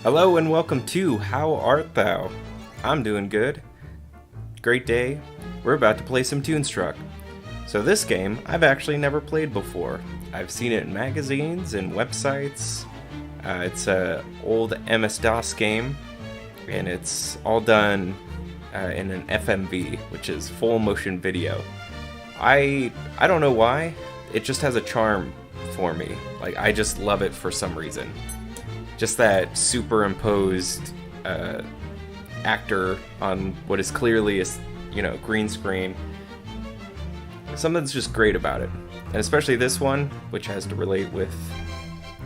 Hello and welcome to How Art Thou? I'm doing good. Great day. We're about to play some Toonstruck. So this game, I've actually never played before. I've seen it in magazines and websites. It's a old MS-DOS game, and it's all done in an FMV, which is full motion video. I don't know why, it just has a charm for me. Like, I just love it for some reason. Just that superimposed actor on what is clearly a green screen. Something's just great about it, and especially this one, which has to relate with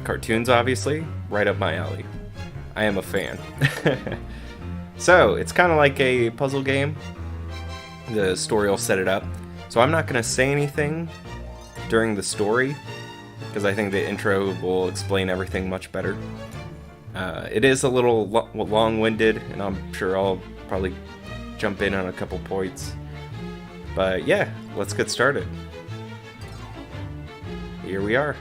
cartoons, obviously, right up my alley. I am a fan. So it's kind of like a puzzle game. The story will set it up, so I'm not going to say anything during the story because I think the intro will explain everything much better. It is a little long-winded, and I'm sure I'll probably jump in on a couple points. But yeah, let's get started. Here we are.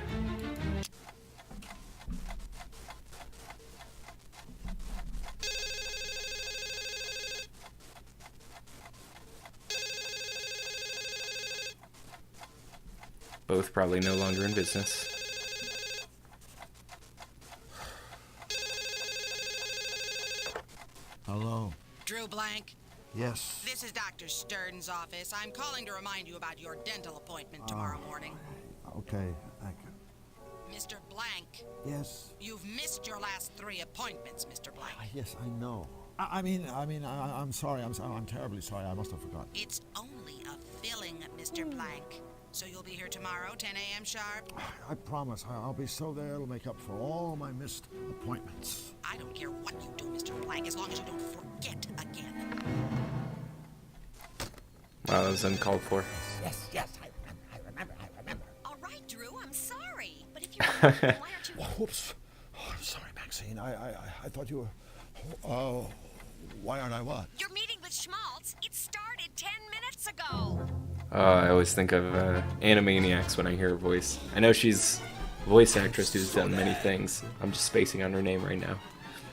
Both probably no longer in business. Hello. Drew Blank, Yes. this is Dr. Stern's office. I'm calling to remind you about your dental appointment tomorrow morning. Okay, thank you. Mr. Blank, Yes. you've missed your last 3 appointments, Mr. Blank. Yes, I know. I'm sorry. I'm terribly sorry. I must have forgotten. It's only a filling, Mr. Blank. So you'll be here tomorrow, 10 a.m. sharp? I promise. I'll be so there it'll make up for all my missed appointments. I don't care what you do, Mr. Blank, as long as you don't forget again. Wow, that was uncalled for. Yes, I remember. All right, Drew, I'm sorry. But if you're why aren't you... Whoops. Oh, I'm sorry, Maxine. I thought you were... Oh, why aren't I what? Your meeting with Schmaltz, it started 10 minutes ago. I always think of Animaniacs when I hear her voice. I know she's a voice actress who's done many things. I'm just spacing on her name right now.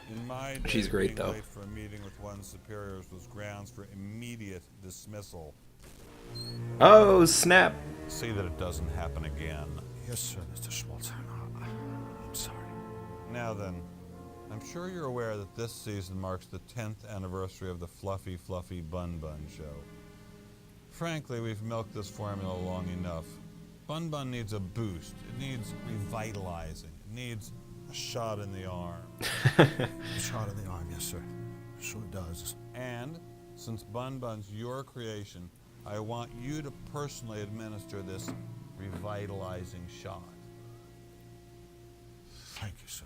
In my She's day, great, being though. late for a meeting with one's superiors was grounds for immediate dismissal. Oh, snap! See that it doesn't happen again. Yes, sir, Mr. Schmaltz. I'm sorry. Now then, I'm sure you're aware that this season marks the 10th anniversary of the Fluffy Fluffy Bun Bun show. Frankly, we've milked this formula long enough. Bun Bun needs a boost. It needs revitalizing. It needs a shot in the arm. A shot in the arm, yes, sir. Sure does. And, since Bun Bun's your creation, I want you to personally administer this revitalizing shot. Thank you, sir.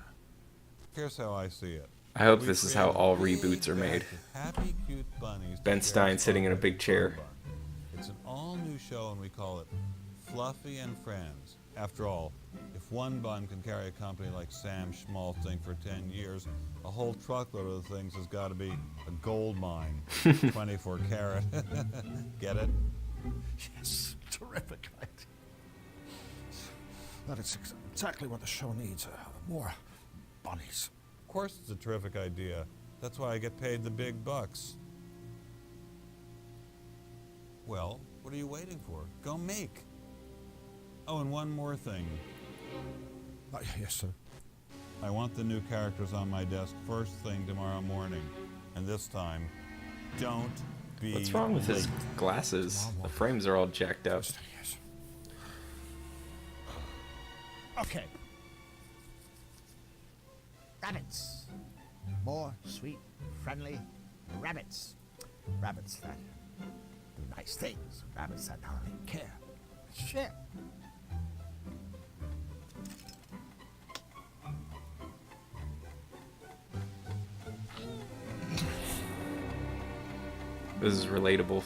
Here's how I see it. I hope We this is how created all a big reboots are made. batch of happy, cute bunnies Ben to Stein share sitting in a fun big with chair. Bun Bun. It's an all-new show, and we call it Fluffy and Friends. After all, if one bun can carry a company like Sam Schmaltzing for 10 years, a whole truckload of the things has got to be a gold mine, 24 karat. Get it? Yes, terrific. That is exactly what the show needs. More bunnies. Of course it's a terrific idea. That's why I get paid the big bucks. Well, what are you waiting for? Go make. Oh, and one more thing. Yes, sir. I want the new characters on my desk first thing tomorrow morning. And this time, don't be What's wrong with his late. glasses? The frames are all jacked up. Yes. Okay. Rabbits. More sweet, friendly rabbits. Rabbits that do nice things. Rabbits that not only care, but share. This is relatable.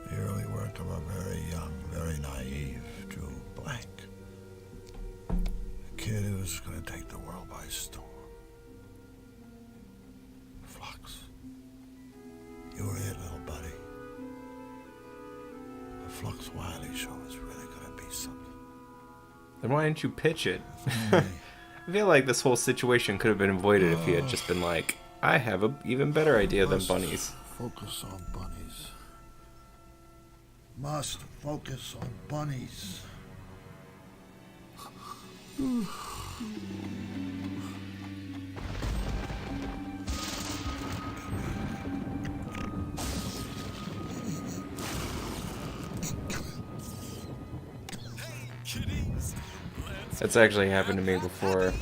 The early work of a very young, very naive Drew Blank. A kid who's going to take the world by storm. Flux. Flux Wiley show is really gonna be something. Then why didn't you pitch it? I feel like this whole situation could have been avoided if he had just been like, I have an even better idea than Bunnies. Focus on Bunnies. Must focus on Bunnies. That's actually happened to me before.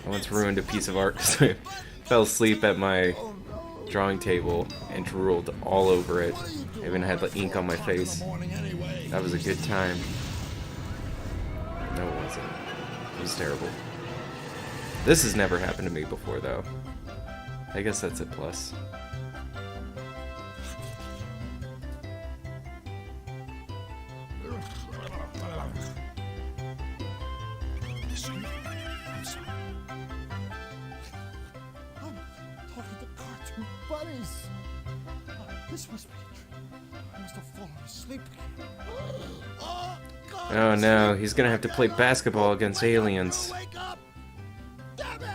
I once ruined a piece of art because I fell asleep at my drawing table and drooled all over it. I even had the ink on my face. That was a good time. No, it wasn't. It was terrible. This has never happened to me before, though. I guess that's a plus. I'm sorry. I'm talking to cartoon bunnies. This must be a dream. I must have fallen asleep again. Oh, God. Oh no, he's gonna have to play basketball against aliens. Wake up! Damn it!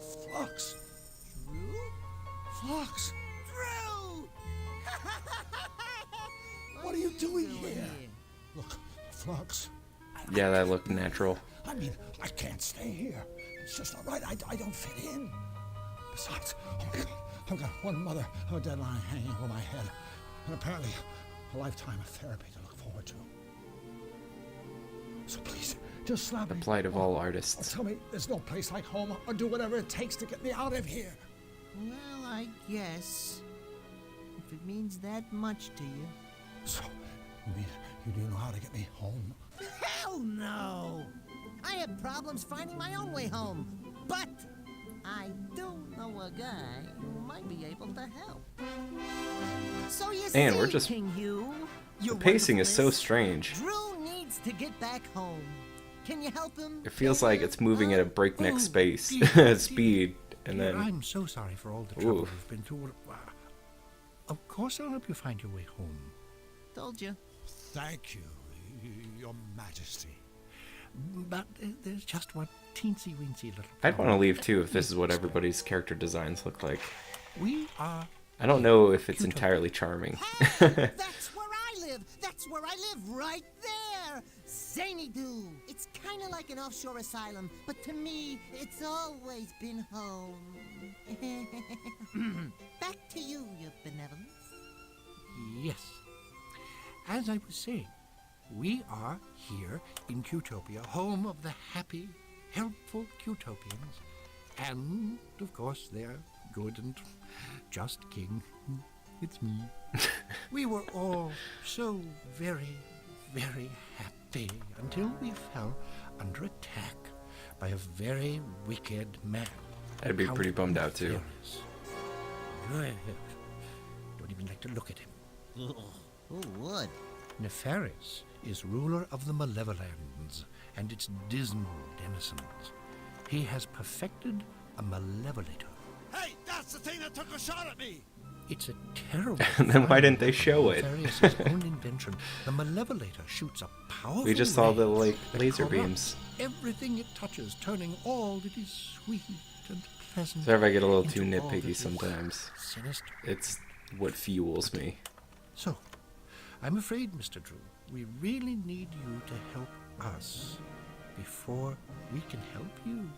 Flux. Drew? Flux. Drew! What are you doing here? Look, Flux. Yeah, that looked natural. I mean, I can't stay here. It's just not right. I don't fit in. Besides, oh my God, I've got one mother of a deadline hanging over my head. And apparently, a lifetime of therapy to look forward to. So please, just slap The me. plight of all Or artists. tell me there's no place like home, or do whatever it takes to get me out of here. Well, I guess. If it means that much to you. So, you mean you do know how to get me home? Hell no! I have problems finding my own way home. But I do know a guy who might be able to help. So you Man, see, we're just- King Hugh, The your pacing is so wonderfulness, strange. Drew needs to get back home. Can you help him? It feels like it's moving at a breakneck Oh, space dear, speed, and dear, then I'm so sorry for all the trouble Oof. you've been through. Of course I'll help you find your way home. Told you. Thank you, Your Majesty. But there's just one teensy-weensy little I'd want to problem. leave too if this is what everybody's character designs look like. We are... I don't know if it's entirely charming. Hey, that's where I live. That's where I live, right there. Zany Doo. It's kind of like an offshore asylum, but to me, it's always been home. Back to you, your benevolence. Yes. As I was saying, we are here in Qtopia, home of the happy, helpful Qtopians. And, of course, they're good and just king. It's me. We were all so very, very happy until we fell under attack by a very wicked man. I'd be pretty bummed out too. Nefarious. Don't even like to look at him. Who would? Nefarious is ruler of the Malevolends and its dismal denizens. He has perfected a malevolator. Hey, that's the thing that took a shot at me! It's a terrible. Then why didn't they show it? Nefarious's own invention. The malevolator shoots a powerful. We just saw the ray like that laser corrupts beams. everything it touches, turning all that is sweet and pleasant. Sorry if I get a little too into all that nitpicky is sometimes. Sinister. It's what fuels me. So, I'm afraid, Mr. Drew, we really need you to help us before we can help you.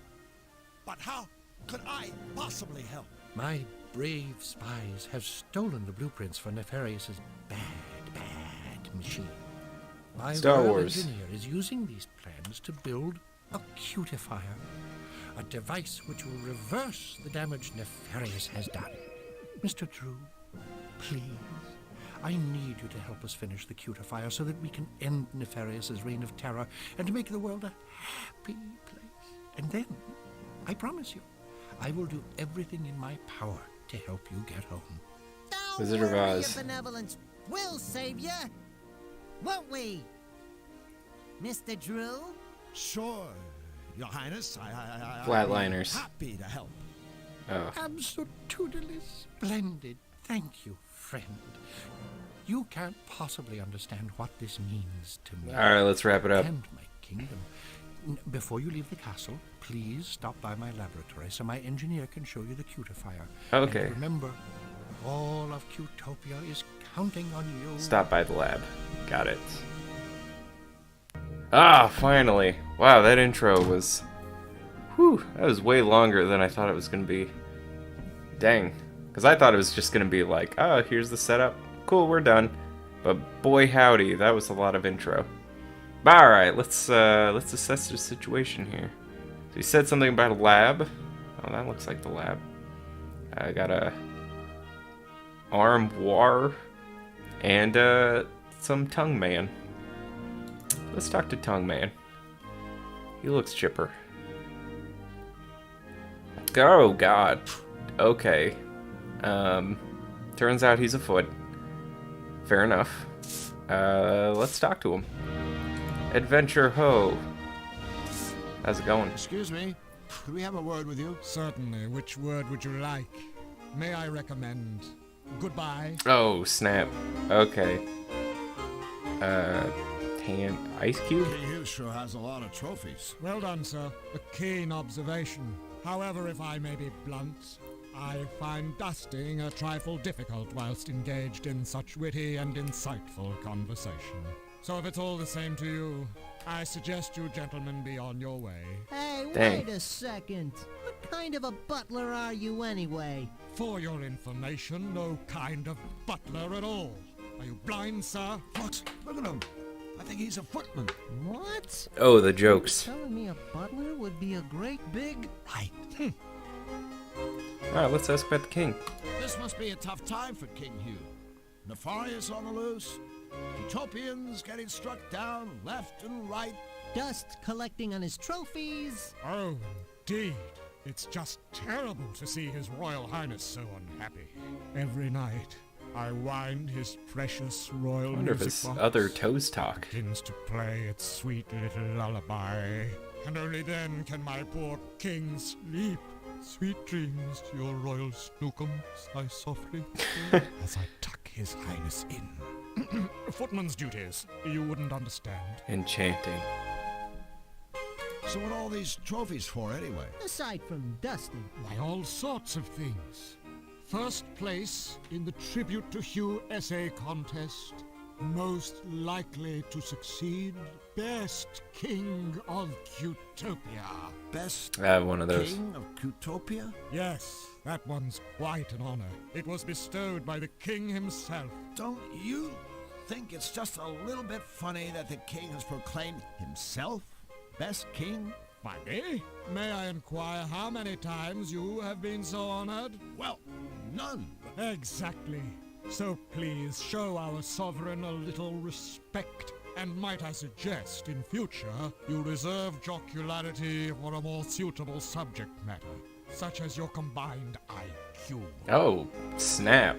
But how could I possibly help? My brave spies have stolen the blueprints for Nefarious's bad machine. My Star royal Wars. engineer is using these plans to build a cutifier, a device which will reverse the damage Nefarious has done. Mr. Drew, please, I need you to help us finish the cutifier so that we can end Nefarious's reign of terror and to make the world a happy place. And then, I promise you, I will do everything in my power to help you get home. Don't Wizard of worry, Oz. Your benevolence. We'll save you, won't we, Mr. Drew? Sure, Your Highness. Flatliners. I'm happy to help. Oh. Absolutely splendid. Thank you, friend. You can't possibly understand what this means to me. Alright, let's wrap it up. And my kingdom. Before you leave the castle, please stop by my laboratory so my engineer can show you the cutifier. Okay. And remember, all of Cutopia is counting on you. Stop by the lab. Got it. Ah, finally. Wow, that intro was... Whew, that was way longer than I thought it was going to be. Dang. Because I thought it was just going to be like, oh, here's the setup. Cool, we're done. But boy howdy, that was a lot of intro. But alright, let's assess the situation here. So he said something about a lab. Oh, that looks like the lab. I got a armoire and some tongue man. Let's talk to tongue man. He looks chipper. Oh god. Okay. Turns out he's a foot. Fair enough. Let's talk to him. Adventure Ho. How's it going? Excuse me. Could we have a word with you? Certainly. Which word would you like? May I recommend goodbye? Oh, snap. Okay. Ice cube? King Hugh sure has a lot of trophies. Well done, sir. A keen observation. However, if I may be blunt, I find dusting a trifle difficult whilst engaged in such witty and insightful conversation. So if it's all the same to you, I suggest you gentlemen be on your way. Hey, Dang. wait a second. What kind of a butler are you anyway? For your information, no kind of butler at all. Are you blind, sir? What? Look at him. I think he's a footman. What? Oh, the jokes. Telling me a butler would be a great big... Right. Alright, let's ask about the king. This must be a tough time for King Hugh. Nefarious on the loose, utopians getting struck down left and right. Dust collecting on his trophies. Oh, indeed. It's just terrible to see His Royal Highness so unhappy. Every night, I wind his precious royal I wonder if music his box. other toes talk. Begins to play its sweet little lullaby. And only then can my poor king sleep. Sweet dreams to your royal snookum, sigh softly, as I tuck his highness in. Footman's duties, you wouldn't understand. Enchanting. So what are all these trophies for, anyway? Aside from dusting. Why, all sorts of things. First place in the Tribute to Hugh essay contest. Most likely to succeed. Best King of Cutopia. Best I have one of those. King of Cutopia? Yes, that one's quite an honor. It was bestowed by the king himself. Don't you think it's just a little bit funny that the king has proclaimed himself best king? Funny? May I inquire how many times you have been so honored? Well, none. Exactly. So please show our sovereign a little respect. And might I suggest, in future, you reserve jocularity for a more suitable subject matter, such as your combined IQ. Oh, snap.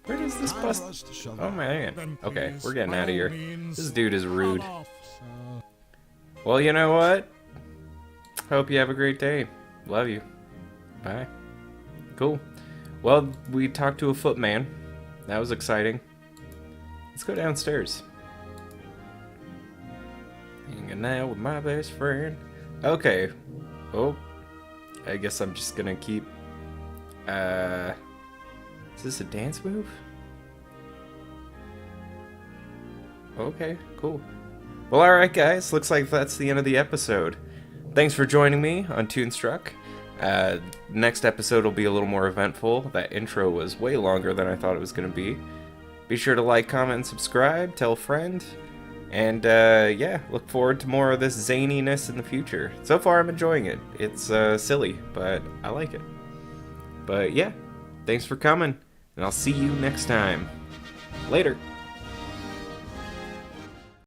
Where does this Time bust? for us to shove Oh off. man. Then Okay, please, we're getting by out of all here. means, This dude is rude. cut off, sir. Well, you know what? Hope you have a great day. Love you. Bye. Cool. Well, we talked to a footman. That was exciting. Let's go downstairs. Hanging out with my best friend. Okay. Oh. I guess I'm just gonna keep... Is this a dance move? Okay, cool. Well, alright guys. Looks like that's the end of the episode. Thanks for joining me on Toonstruck. Next episode will be a little more eventful. That intro was way longer than I thought it was going to be. Be sure to like, comment, and subscribe. Tell a friend. And, yeah, look forward to more of this zaniness in the future. So far, I'm enjoying it. It's, silly, but I like it. But, yeah, thanks for coming, and I'll see you next time. Later.